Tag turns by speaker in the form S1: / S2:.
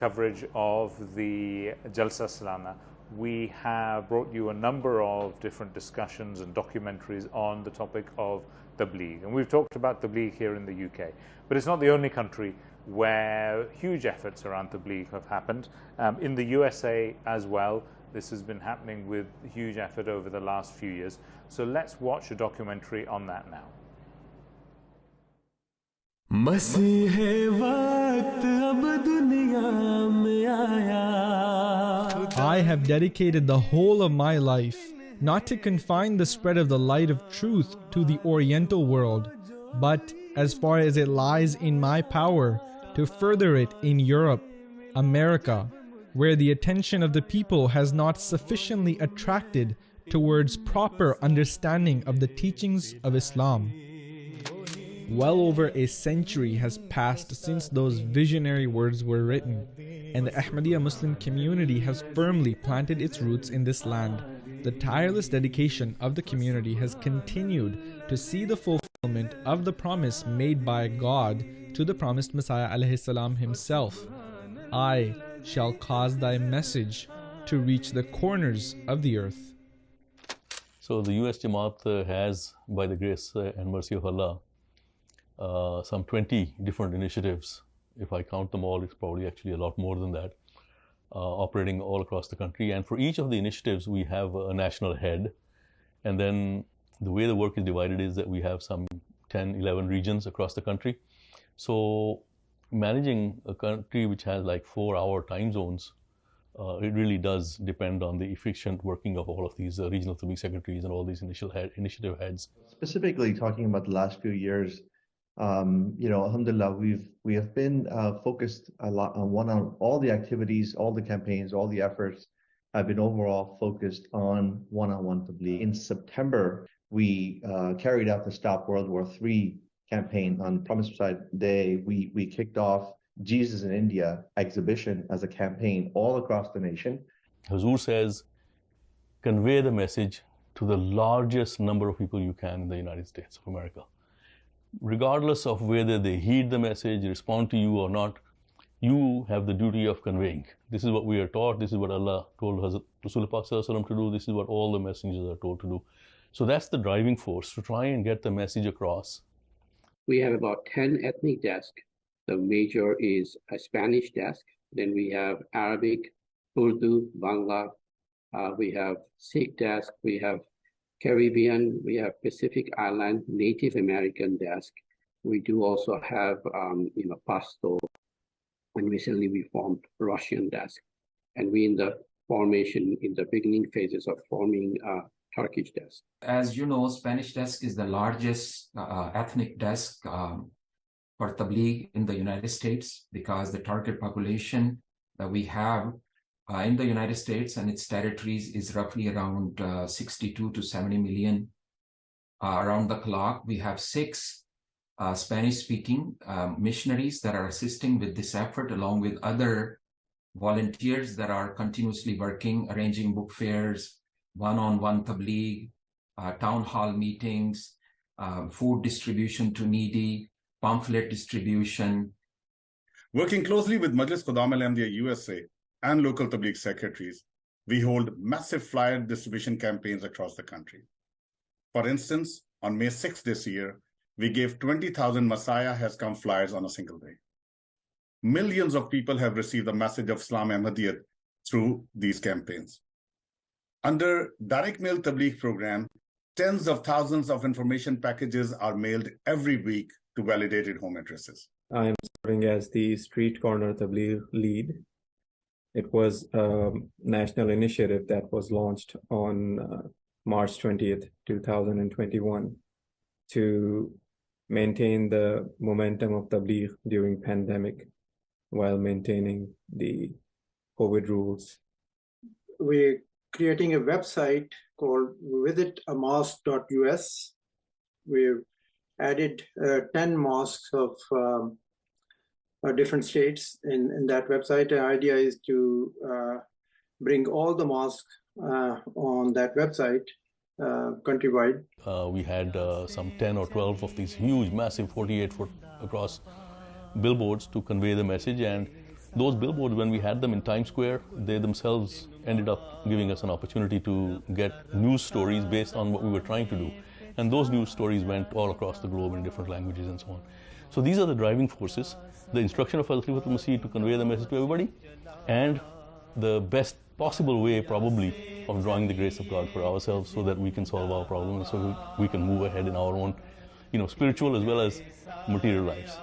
S1: coverage of the Jalsa Salana, we have brought you a number of different discussions and documentaries on the topic of Tabligh. And we've talked about Tabligh here in the UK, but it's not the only country where huge efforts around Tabligh have happened. In the USA as well, this has been happening with huge effort over the last few years. So let's watch a documentary on that now.
S2: I have dedicated the whole of my life not to confine the spread of the light of truth to the Oriental world, but as far as it lies in my power, to further it in Europe, America, where the attention of the people has not sufficiently attracted towards proper understanding of the teachings of Islam. Well over a century has passed since those visionary words were written, and the Ahmadiyya Muslim community has firmly planted its roots in this land. The tireless dedication of the community has continued to see the fulfillment of the promise made by God to the promised Messiah alayhi salam himself. I shall cause thy message to reach the corners of the earth.
S3: So the US Jama'at has, by the grace and mercy of Allah, some 20 different initiatives. If I count them all, it's probably actually a lot more than that, operating all across the country. And for each of the initiatives, we have a national head. And then the way the work is divided is that we have some 10, 11 regions across the country. So managing a country which has like 4-hour time zones, it really does depend on the efficient working of all of these regional Tabligh secretaries and all these initiative heads.
S4: Specifically talking about the last few years, alhamdulillah, we have been focused a lot on all the activities, all the campaigns, all the efforts have been overall focused on one-on-one Tabligh. In September, we carried out the Stop World War III campaign on Promised Messiah Day. We kicked off Jesus in India exhibition as a campaign all across the nation.
S3: Hazur says, convey the message to the largest number of people you can in the United States of America. Regardless of whether they heed the message, respond to you or not, you have the duty of conveying. This is what we are taught. This is what Allah told Rasulullah to do. This is what all the messengers are told to do. So that's the driving force, to try and get the message across.
S5: We have about 10 ethnic desks. The major is a Spanish desk. Then we have Arabic, Urdu, Bangla. We have Sikh desk. We have Caribbean. We have Pacific Island, Native American desk. We do also have, Pashto. And recently we formed Russian desk. And we in the beginning phases of forming Turkish desk.
S6: As you know, Spanish desk is the largest ethnic desk for Tabligh in the United States, because the target population that we have in the United States and its territories is roughly around 62 to 70 million around the clock. We have 6 Spanish-speaking missionaries that are assisting with this effort, along with other volunteers that are continuously working, arranging book fairs, one-on-one Tabligh, town hall meetings, food distribution to needy, pamphlet distribution.
S7: Working closely with Majlis Qudam al-Ahmadiyya USA and local Tabligh secretaries, we hold massive flyer distribution campaigns across the country. For instance, on May 6th this year, we gave 20,000 Messiah Has Come flyers on a single day. Millions of people have received the message of Islam Ahmadiyyat through these campaigns. Under Direct Mail Tabligh program, tens of thousands of information packages are mailed every week to validated home addresses.
S8: I am serving as the Street Corner Tabligh lead. It was a national initiative that was launched on March 20th, 2021 to maintain the momentum of Tabligh during pandemic while maintaining the COVID rules.
S9: We're creating a website called visitamosque.us. We've added 10 mosques of different states in that website. The idea is to bring all the mosques on that website countrywide.
S3: We had some 10 or 12 of these huge, massive 48-foot across billboards to convey the message, and those billboards, when we had them in Times Square, they themselves ended up giving us an opportunity to get news stories based on what we were trying to do. And those news stories went all across the globe in different languages and so on. So these are the driving forces: the instruction of Hazrat Khalifatul Masih to convey the message to everybody, and the best possible way probably of drawing the grace of God for ourselves so that we can solve our problems, so we can move ahead in our own, spiritual as well as material lives.